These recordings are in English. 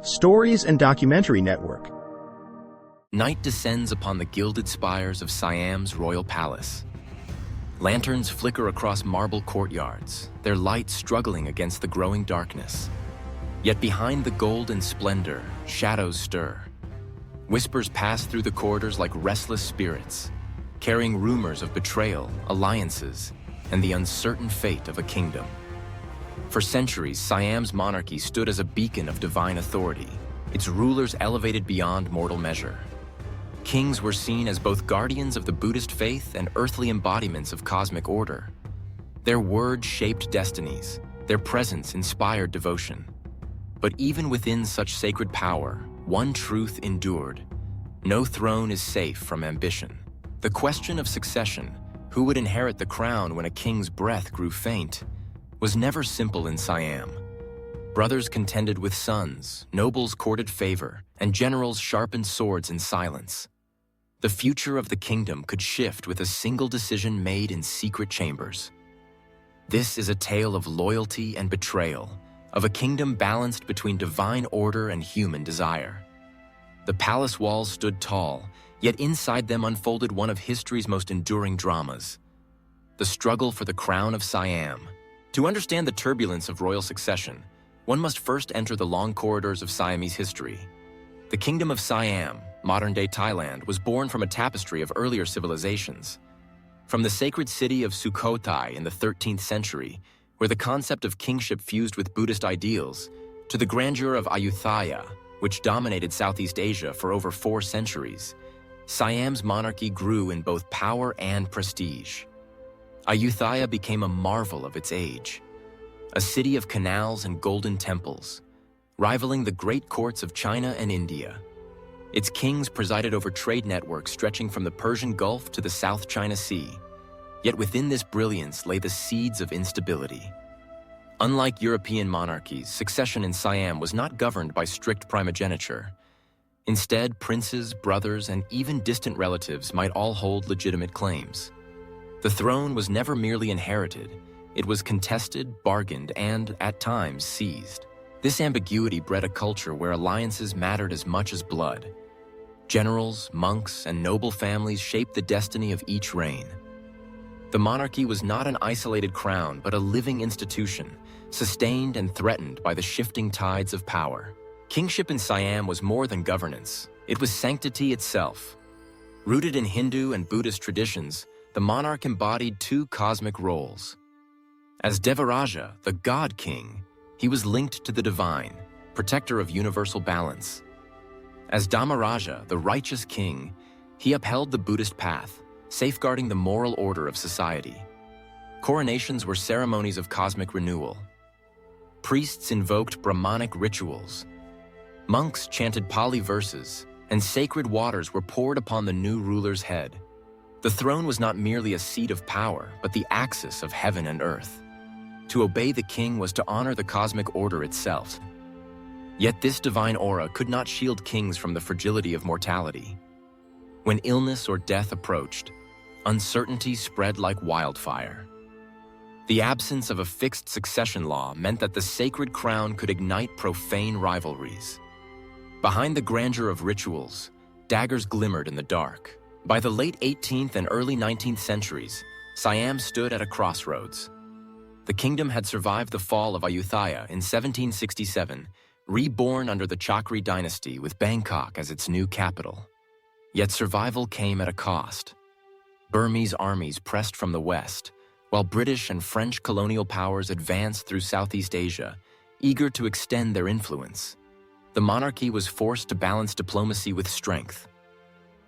Stories and Documentary Network. Night descends upon the gilded spires of Siam's royal palace. Lanterns flicker across marble courtyards, their light struggling against the growing darkness. Yet behind the gold and splendor, shadows stir. Whispers pass through the corridors like restless spirits, carrying rumors of betrayal, alliances, and the uncertain fate of a kingdom. For centuries, Siam's monarchy stood as a beacon of divine authority, its rulers elevated beyond mortal measure. Kings were seen as both guardians of the Buddhist faith and earthly embodiments of cosmic order. Their words shaped destinies, their presence inspired devotion. But even within such sacred power, one truth endured: no throne is safe from ambition. The question of succession, who would inherit the crown when a king's breath grew faint, was never simple in Siam. Brothers contended with sons, nobles courted favor, and generals sharpened swords in silence. The future of the kingdom could shift with a single decision made in secret chambers. This is a tale of loyalty and betrayal, of a kingdom balanced between divine order and human desire. The palace walls stood tall, yet inside them unfolded one of history's most enduring dramas: the struggle for the crown of Siam. To understand the turbulence of royal succession, one must first enter the long corridors of Siamese history. The Kingdom of Siam, modern-day Thailand, was born from a tapestry of earlier civilizations. From the sacred city of Sukhothai in the 13th century, where the concept of kingship fused with Buddhist ideals, to the grandeur of Ayutthaya, which dominated Southeast Asia for over 4 centuries, Siam's monarchy grew in both power and prestige. Ayutthaya became a marvel of its age, a city of canals and golden temples, rivaling the great courts of China and India. Its kings presided over trade networks stretching from the Persian Gulf to the South China Sea. Yet within this brilliance lay the seeds of instability. Unlike European monarchies, succession in Siam was not governed by strict primogeniture. Instead, princes, brothers, and even distant relatives might all hold legitimate claims. The throne was never merely inherited. It was contested, bargained, and, at times, seized. This ambiguity bred a culture where alliances mattered as much as blood. Generals, monks, and noble families shaped the destiny of each reign. The monarchy was not an isolated crown, but a living institution, sustained and threatened by the shifting tides of power. Kingship in Siam was more than governance. It was sanctity itself. Rooted in Hindu and Buddhist traditions, the monarch embodied 2 cosmic roles. As Devaraja, the god king, he was linked to the divine, protector of universal balance. As Dhammaraja, the righteous king, he upheld the Buddhist path, safeguarding the moral order of society. Coronations were ceremonies of cosmic renewal. Priests invoked Brahmanic rituals. Monks chanted Pali verses, and sacred waters were poured upon the new ruler's head. The throne was not merely a seat of power, but the axis of heaven and earth. To obey the king was to honor the cosmic order itself. Yet this divine aura could not shield kings from the fragility of mortality. When illness or death approached, uncertainty spread like wildfire. The absence of a fixed succession law meant that the sacred crown could ignite profane rivalries. Behind the grandeur of rituals, daggers glimmered in the dark. By the late 18th and early 19th centuries, Siam stood at a crossroads. The kingdom had survived the fall of Ayutthaya in 1767, reborn under the Chakri dynasty with Bangkok as its new capital. Yet survival came at a cost. Burmese armies pressed from the west, while British and French colonial powers advanced through Southeast Asia, eager to extend their influence. The monarchy was forced to balance diplomacy with strength.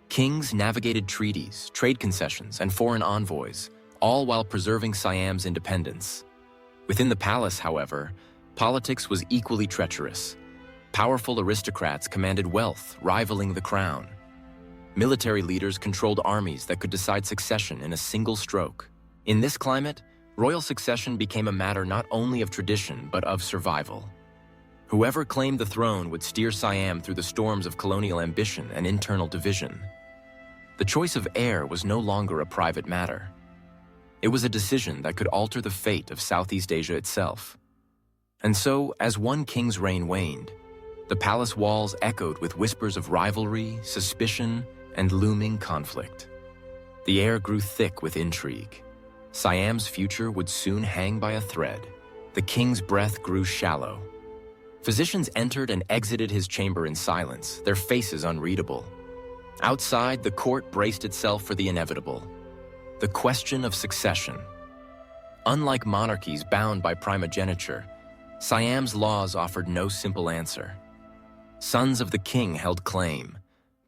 Kings navigated treaties, trade concessions, and foreign envoys, all while preserving Siam's independence. Within the palace, however, politics was equally treacherous. Powerful aristocrats commanded wealth, rivaling the crown. Military leaders controlled armies that could decide succession in a single stroke. In this climate, royal succession became a matter not only of tradition, but of survival. Whoever claimed the throne would steer Siam through the storms of colonial ambition and internal division. The choice of heir was no longer a private matter. It was a decision that could alter the fate of Southeast Asia itself. And so, as one king's reign waned, The palace walls echoed with whispers of rivalry, suspicion, and looming conflict. The air grew thick with intrigue. Siam's future would soon hang by a thread. The king's breath grew shallow. Physicians entered and exited his chamber in silence, their faces unreadable. Outside, the court braced itself for the inevitable, the question of succession. Unlike monarchies bound by primogeniture, Siam's laws offered no simple answer. Sons of the king held claim,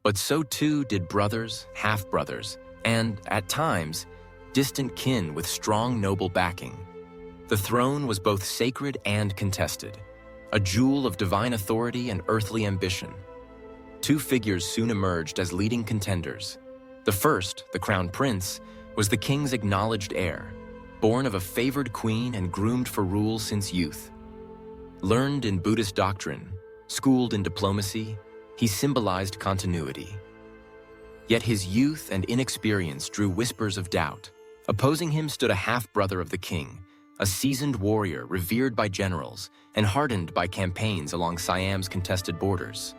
but so too did brothers, half-brothers, and, at times, distant kin with strong noble backing. The throne was both sacred and contested, a jewel of divine authority and earthly ambition. Two figures soon emerged as leading contenders. The first, the crown prince, was the king's acknowledged heir, born of a favored queen and groomed for rule since youth. Learned in Buddhist doctrine, schooled in diplomacy, he symbolized continuity. Yet his youth and inexperience drew whispers of doubt. Opposing him stood a half-brother of the king, a seasoned warrior revered by generals and hardened by campaigns along Siam's contested borders.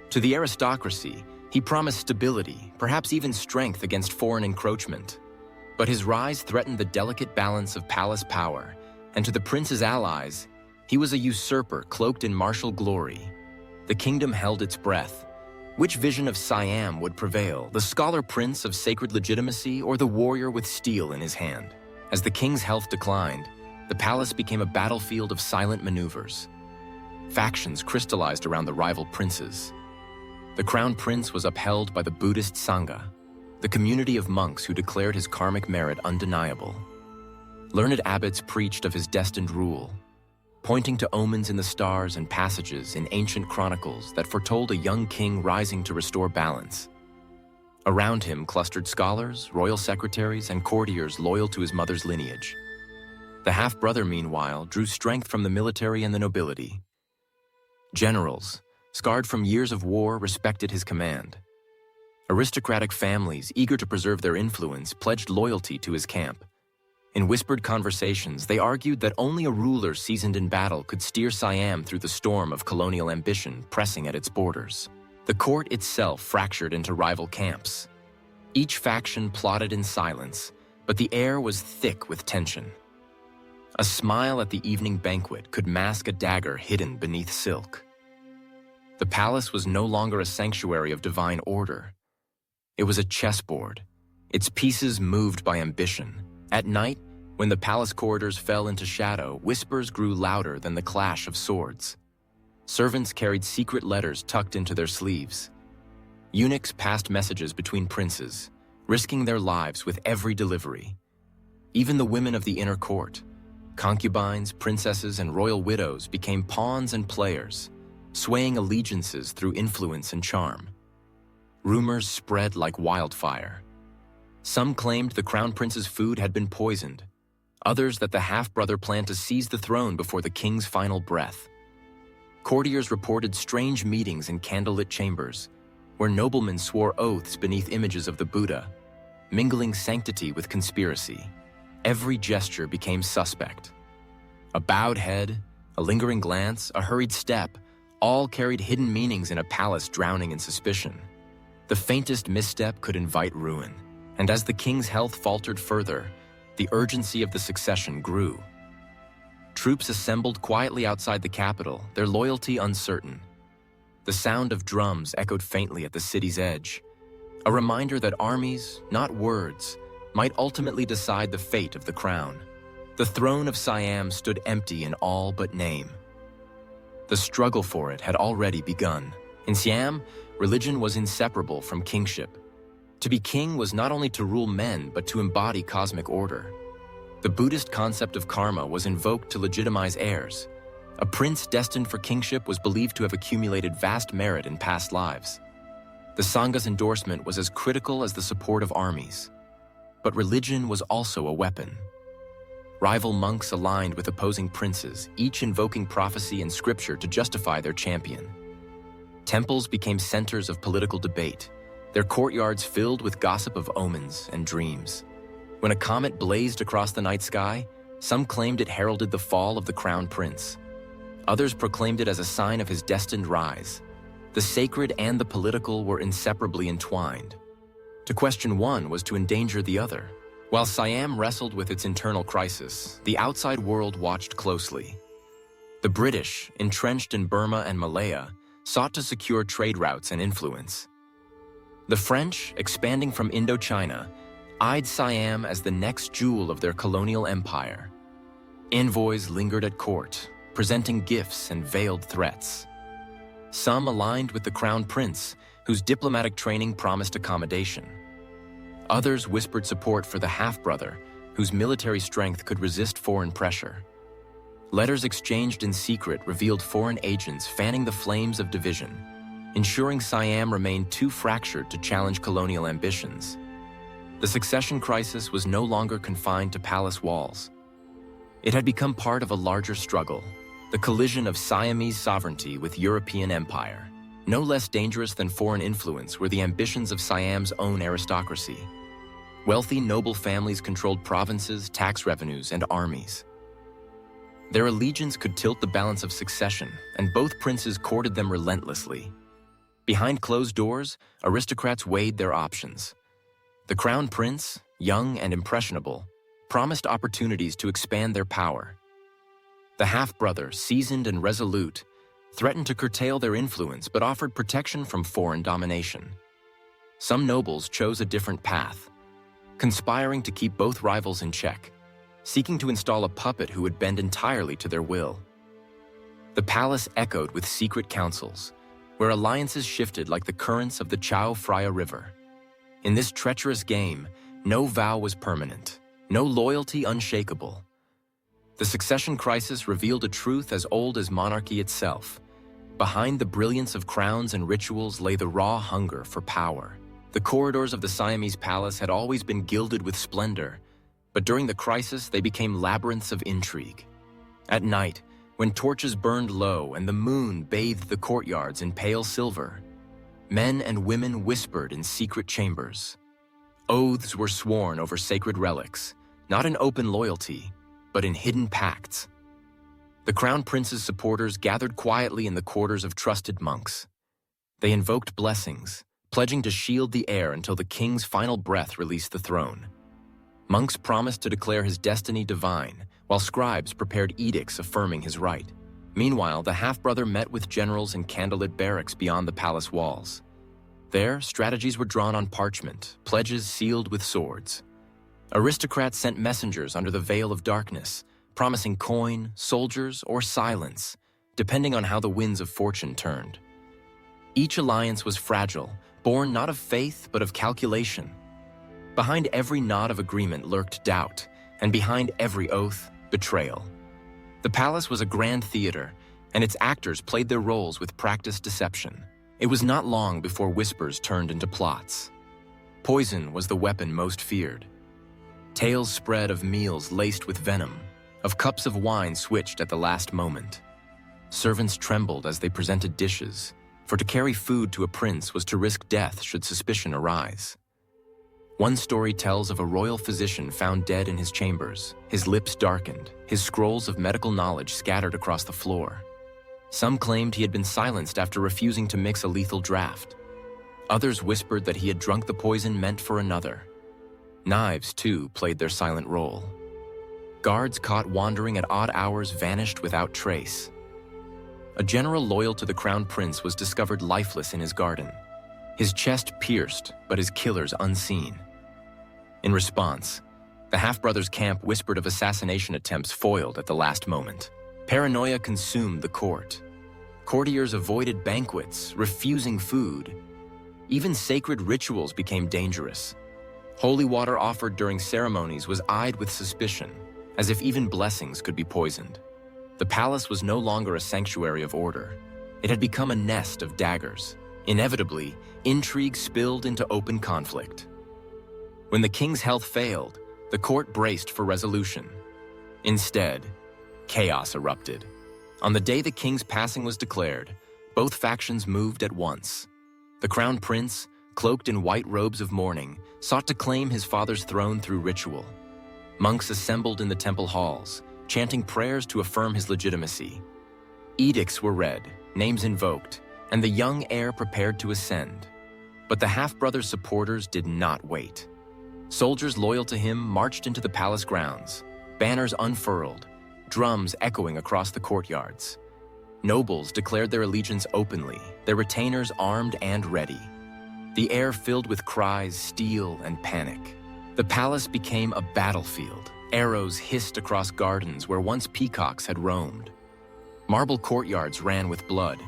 To the aristocracy, he promised stability, perhaps even strength against foreign encroachment. But his rise threatened the delicate balance of palace power, and to the prince's allies, he was a usurper cloaked in martial glory. The kingdom held its breath. Which vision of Siam would prevail, the scholar prince of sacred legitimacy or the warrior with steel in his hand? As the king's health declined, the palace became a battlefield of silent maneuvers. Factions crystallized around the rival princes. The crown prince was upheld by the Buddhist Sangha, the community of monks who declared his karmic merit undeniable. Learned abbots preached of his destined rule, pointing to omens in the stars and passages in ancient chronicles that foretold a young king rising to restore balance. Around him clustered scholars, royal secretaries, and courtiers loyal to his mother's lineage. The half-brother, meanwhile, drew strength from the military and the nobility. Generals, scarred from years of war, respected his command. Aristocratic families, eager to preserve their influence, pledged loyalty to his camp. In whispered conversations, they argued that only a ruler seasoned in battle could steer Siam through the storm of colonial ambition pressing at its borders. The court itself fractured into rival camps. Each faction plotted in silence, but the air was thick with tension. A smile at the evening banquet could mask a dagger hidden beneath silk. The palace was no longer a sanctuary of divine order. It was a chessboard, its pieces moved by ambition. At night, when the palace corridors fell into shadow, whispers grew louder than the clash of swords. Servants carried secret letters tucked into their sleeves. Eunuchs passed messages between princes, risking their lives with every delivery. Even the women of the inner court, concubines, princesses, and royal widows became pawns and players, swaying allegiances through influence and charm. Rumors spread like wildfire. Some claimed the crown prince's food had been poisoned, others that the half-brother planned to seize the throne before the king's final breath. Courtiers reported strange meetings in candlelit chambers, where noblemen swore oaths beneath images of the Buddha, mingling sanctity with conspiracy. Every gesture became suspect. A bowed head, a lingering glance, a hurried step, all carried hidden meanings in a palace drowning in suspicion. The faintest misstep could invite ruin. And as the king's health faltered further, the urgency of the succession grew. Troops assembled quietly outside the capital, their loyalty uncertain. The sound of drums echoed faintly at the city's edge, a reminder that armies, not words, might ultimately decide the fate of the crown. The throne of Siam stood empty in all but name. The struggle for it had already begun. In Siam, religion was inseparable from kingship. To be king was not only to rule men, but to embody cosmic order. The Buddhist concept of karma was invoked to legitimize heirs. A prince destined for kingship was believed to have accumulated vast merit in past lives. The Sangha's endorsement was as critical as the support of armies. But religion was also a weapon. Rival monks aligned with opposing princes, each invoking prophecy and scripture to justify their champion. Temples became centers of political debate, their courtyards filled with gossip of omens and dreams. When a comet blazed across the night sky, some claimed it heralded the fall of the crown prince. Others proclaimed it as a sign of his destined rise. The sacred and the political were inseparably entwined. To question one was to endanger the other. While Siam wrestled with its internal crisis, the outside world watched closely. The British, entrenched in Burma and Malaya, sought to secure trade routes and influence. The French, expanding from Indochina, eyed Siam as the next jewel of their colonial empire. Envoys lingered at court, presenting gifts and veiled threats. Some aligned with the crown prince, whose diplomatic training promised accommodation. Others whispered support for the half-brother, whose military strength could resist foreign pressure. Letters exchanged in secret revealed foreign agents fanning the flames of division, ensuring Siam remained too fractured to challenge colonial ambitions. The succession crisis was no longer confined to palace walls. It had become part of a larger struggle, the collision of Siamese sovereignty with European empire. No less dangerous than foreign influence were the ambitions of Siam's own aristocracy. Wealthy noble families controlled provinces, tax revenues, and armies. Their allegiance could tilt the balance of succession, and both princes courted them relentlessly. Behind closed doors, aristocrats weighed their options. The crown prince, young and impressionable, promised opportunities to expand their power. The half-brother, seasoned and resolute, threatened to curtail their influence but offered protection from foreign domination. Some nobles chose a different path, conspiring to keep both rivals in check, seeking to install a puppet who would bend entirely to their will. The palace echoed with secret councils, where alliances shifted like the currents of the Chao Phraya River. In this treacherous game, no vow was permanent, no loyalty unshakable. The succession crisis revealed a truth as old as monarchy itself. Behind the brilliance of crowns and rituals lay the raw hunger for power. The corridors of the Siamese palace had always been gilded with splendor, but during the crisis they became labyrinths of intrigue. At night, when torches burned low and the moon bathed the courtyards in pale silver, men and women whispered in secret chambers. Oaths were sworn over sacred relics, not in open loyalty, but in hidden pacts. The crown prince's supporters gathered quietly in the quarters of trusted monks. They invoked blessings, pledging to shield the heir until the king's final breath released the throne. Monks promised to declare his destiny divine, while scribes prepared edicts affirming his right. Meanwhile, the half-brother met with generals in candlelit barracks beyond the palace walls. There, strategies were drawn on parchment, pledges sealed with swords. Aristocrats sent messengers under the veil of darkness, promising coin, soldiers, or silence, depending on how the winds of fortune turned. Each alliance was fragile, born not of faith but of calculation. Behind every nod of agreement lurked doubt, and behind every oath, betrayal. The palace was a grand theater, and its actors played their roles with practiced deception. It was not long before whispers turned into plots. Poison was the weapon most feared. Tales spread of meals laced with venom, of cups of wine switched at the last moment. Servants trembled as they presented dishes, for to carry food to a prince was to risk death should suspicion arise. One story tells of a royal physician found dead in his chambers, his lips darkened, his scrolls of medical knowledge scattered across the floor. Some claimed he had been silenced after refusing to mix a lethal draught. Others whispered that he had drunk the poison meant for another. Knives, too, played their silent role. Guards caught wandering at odd hours vanished without trace. A general loyal to the crown prince was discovered lifeless in his garden, his chest pierced, but his killers unseen. In response, the half-brothers' camp whispered of assassination attempts foiled at the last moment. Paranoia consumed the court. Courtiers avoided banquets, refusing food. Even sacred rituals became dangerous. Holy water offered during ceremonies was eyed with suspicion, as if even blessings could be poisoned. The palace was no longer a sanctuary of order. It had become a nest of daggers. Inevitably, intrigue spilled into open conflict. When the king's health failed, the court braced for resolution. Instead, chaos erupted. On the day the king's passing was declared, both factions moved at once. The crown prince, cloaked in white robes of mourning, sought to claim his father's throne through ritual. Monks assembled in the temple halls, chanting prayers to affirm his legitimacy. Edicts were read, names invoked, and the young heir prepared to ascend. But the half-brother's supporters did not wait. Soldiers loyal to him marched into the palace grounds, banners unfurled, drums echoing across the courtyards. Nobles declared their allegiance openly, their retainers armed and ready. The air filled with cries, steel, and panic. The palace became a battlefield. Arrows hissed across gardens where once peacocks had roamed. Marble courtyards ran with blood.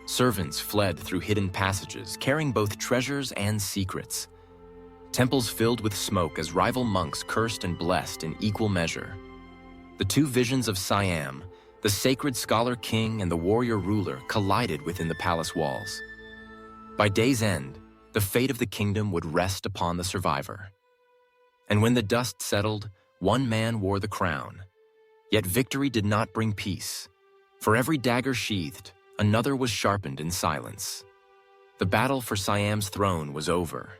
Servants fled through hidden passages, carrying both treasures and secrets. Temples filled with smoke as rival monks cursed and blessed in equal measure. The two visions of Siam, the sacred scholar king and the warrior ruler, collided within the palace walls. By day's end, the fate of the kingdom would rest upon the survivor. And when the dust settled, one man wore the crown. Yet victory did not bring peace. For every dagger sheathed, another was sharpened in silence. The battle for Siam's throne was over,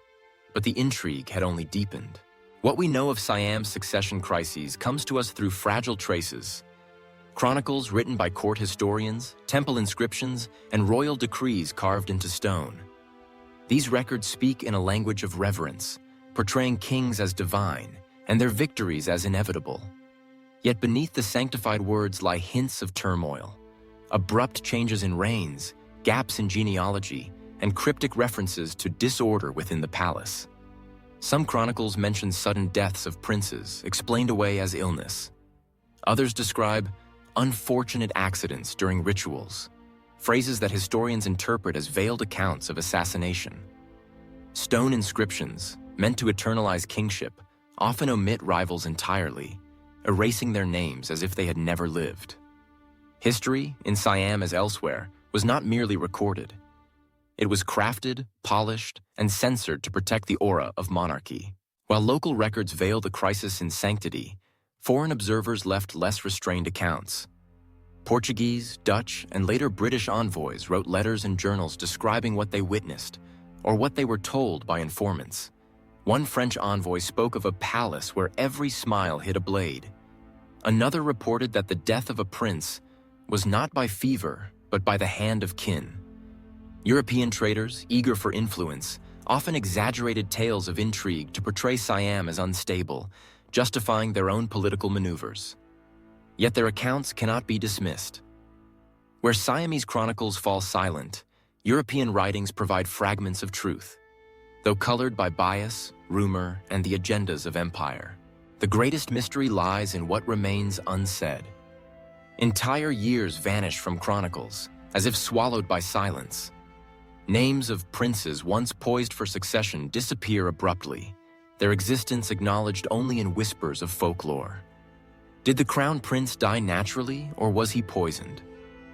but the intrigue had only deepened. What we know of Siam's succession crises comes to us through fragile traces. Chronicles written by court historians, temple inscriptions, and royal decrees carved into stone. These records speak in a language of reverence, portraying kings as divine and their victories as inevitable. Yet beneath the sanctified words lie hints of turmoil, abrupt changes in reigns, gaps in genealogy, and cryptic references to disorder within the palace. Some chronicles mention sudden deaths of princes, explained away as illness. Others describe unfortunate accidents during rituals, phrases that historians interpret as veiled accounts of assassination. Stone inscriptions, meant to eternalize kingship, often omit rivals entirely, erasing their names as if they had never lived. History, in Siam as elsewhere, was not merely recorded. It was crafted, polished, and censored to protect the aura of monarchy. While local records veil the crisis in sanctity, foreign observers left less restrained accounts. Portuguese, Dutch, and later British envoys wrote letters and journals describing what they witnessed, or what they were told by informants. One French envoy spoke of a palace where every smile hid a blade. Another reported that the death of a prince was not by fever, but by the hand of kin. European traders, eager for influence, often exaggerated tales of intrigue to portray Siam as unstable, justifying their own political maneuvers. Yet their accounts cannot be dismissed. Where Siamese chronicles fall silent, European writings provide fragments of truth. Though colored by bias, rumor, and the agendas of empire, the greatest mystery lies in what remains unsaid. Entire years vanish from chronicles, as if swallowed by silence. Names of princes once poised for succession disappear abruptly, their existence acknowledged only in whispers of folklore. Did the crown prince die naturally, or was he poisoned?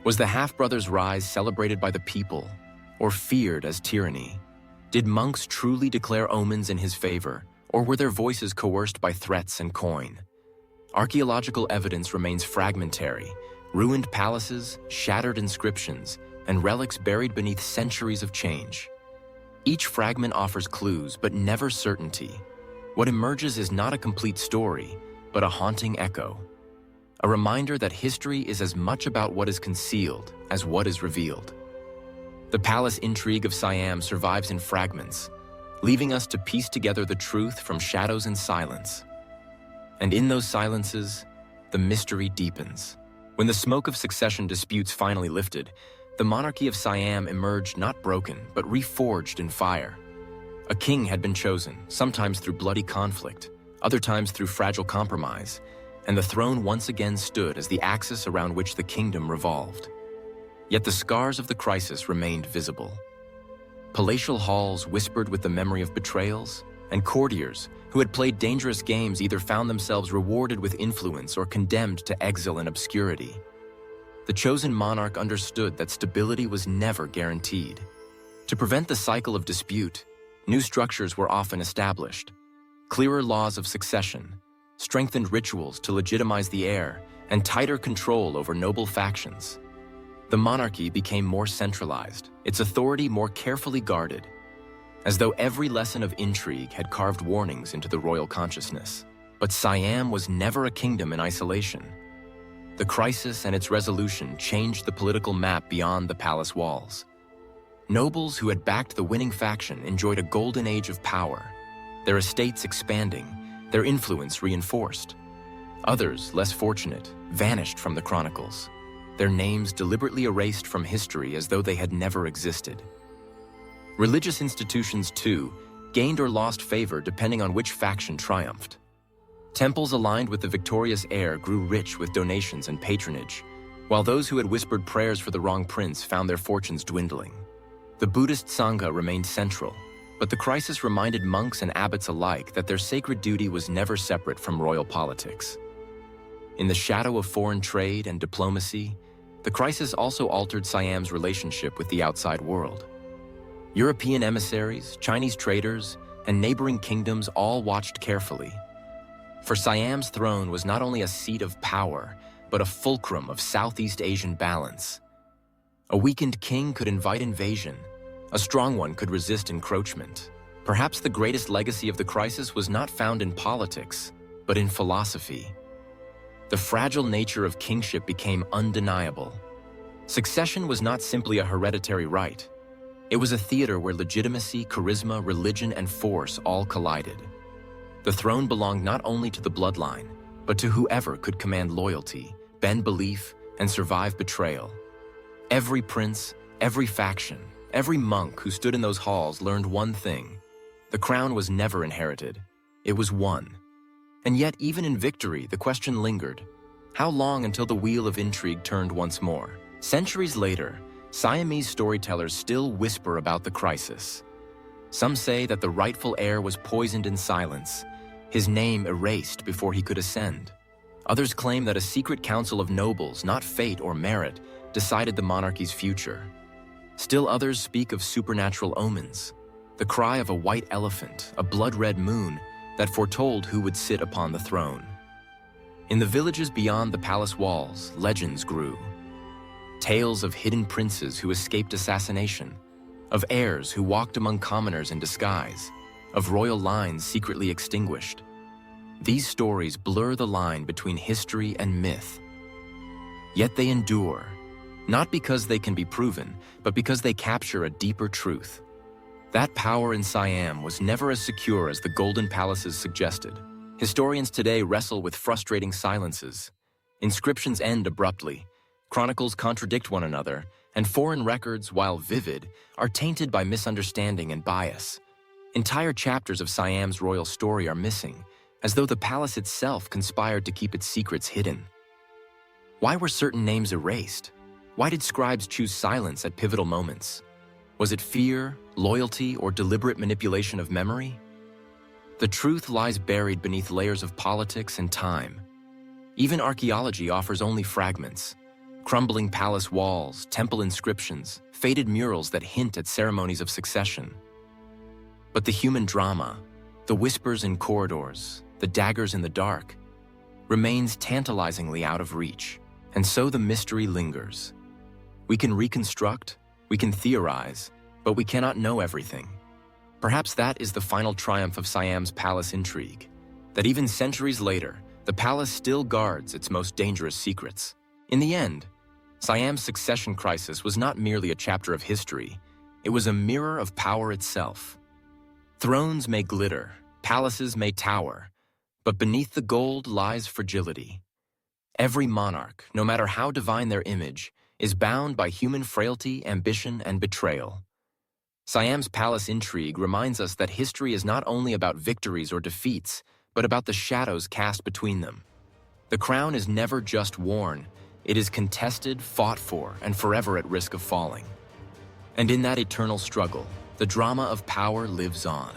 Was the half-brother's rise celebrated by the people, or feared as tyranny? Did monks truly declare omens in his favor, or were their voices coerced by threats and coin? Archaeological evidence remains fragmentary, ruined palaces, shattered inscriptions, and relics buried beneath centuries of change. Each fragment offers clues, but never certainty. What emerges is not a complete story, but a haunting echo. A reminder that history is as much about what is concealed as what is revealed. The palace intrigue of Siam survives in fragments, leaving us to piece together the truth from shadows and silence. And in those silences, the mystery deepens. When the smoke of succession disputes finally lifted, the monarchy of Siam emerged not broken, but reforged in fire. A king had been chosen, sometimes through bloody conflict, other times through fragile compromise, and the throne once again stood as the axis around which the kingdom revolved. Yet the scars of the crisis remained visible. Palatial halls whispered with the memory of betrayals, and courtiers who had played dangerous games either found themselves rewarded with influence or condemned to exile and obscurity. The chosen monarch understood that stability was never guaranteed. To prevent the cycle of dispute, new structures were often established. Clearer laws of succession, strengthened rituals to legitimize the heir, and tighter control over noble factions. The monarchy became more centralized, its authority more carefully guarded, as though every lesson of intrigue had carved warnings into the royal consciousness. But Siam was never a kingdom in isolation. The crisis and its resolution changed the political map beyond the palace walls. Nobles who had backed the winning faction enjoyed a golden age of power, their estates expanding, their influence reinforced. Others, less fortunate, vanished from the chronicles, their names deliberately erased from history as though they had never existed. Religious institutions, too, gained or lost favor depending on which faction triumphed. Temples aligned with the victorious heir grew rich with donations and patronage, while those who had whispered prayers for the wrong prince found their fortunes dwindling. The Buddhist Sangha remained central, but the crisis reminded monks and abbots alike that their sacred duty was never separate from royal politics. In the shadow of foreign trade and diplomacy, the crisis also altered Siam's relationship with the outside world. European emissaries, Chinese traders, and neighboring kingdoms all watched carefully. For Siam's throne was not only a seat of power, but a fulcrum of Southeast Asian balance. A weakened king could invite invasion. A strong one could resist encroachment. Perhaps the greatest legacy of the crisis was not found in politics, but in philosophy. The fragile nature of kingship became undeniable. Succession was not simply a hereditary right. It was a theater where legitimacy, charisma, religion, and force all collided. The throne belonged not only to the bloodline, but to whoever could command loyalty, bend belief, and survive betrayal. Every prince, every faction, every monk who stood in those halls learned one thing: the crown was never inherited, it was won. And yet, even in victory, the question lingered: how long until the wheel of intrigue turned once more? Centuries later, Siamese storytellers still whisper about the crisis. Some say that the rightful heir was poisoned in silence, his name erased before he could ascend. Others claim that a secret council of nobles, not fate or merit, decided the monarchy's future. Still others speak of supernatural omens, the cry of a white elephant, a blood-red moon, that foretold who would sit upon the throne. In the villages beyond the palace walls, legends grew. Tales of hidden princes who escaped assassination, of heirs who walked among commoners in disguise, of royal lines secretly extinguished. These stories blur the line between history and myth. Yet they endure, not because they can be proven, but because they capture a deeper truth. That power in Siam was never as secure as the Golden Palaces suggested. Historians today wrestle with frustrating silences. Inscriptions end abruptly, chronicles contradict one another, and foreign records, while vivid, are tainted by misunderstanding and bias. Entire chapters of Siam's royal story are missing, as though the palace itself conspired to keep its secrets hidden. Why were certain names erased? Why did scribes choose silence at pivotal moments? Was it fear, loyalty, or deliberate manipulation of memory? The truth lies buried beneath layers of politics and time. Even archaeology offers only fragments: crumbling palace walls, temple inscriptions, faded murals that hint at ceremonies of succession. But the human drama, the whispers in corridors, the daggers in the dark, remains tantalizingly out of reach, and so the mystery lingers. We can reconstruct, we can theorize, but we cannot know everything. Perhaps that is the final triumph of Siam's palace intrigue, that even centuries later, the palace still guards its most dangerous secrets. In the end, Siam's succession crisis was not merely a chapter of history, it was a mirror of power itself. Thrones may glitter, palaces may tower, but beneath the gold lies fragility. Every monarch, no matter how divine their image, is bound by human frailty, ambition, and betrayal. Siam's palace intrigue reminds us that history is not only about victories or defeats, but about the shadows cast between them. The crown is never just worn, it is contested, fought for, and forever at risk of falling. And in that eternal struggle, the drama of power lives on.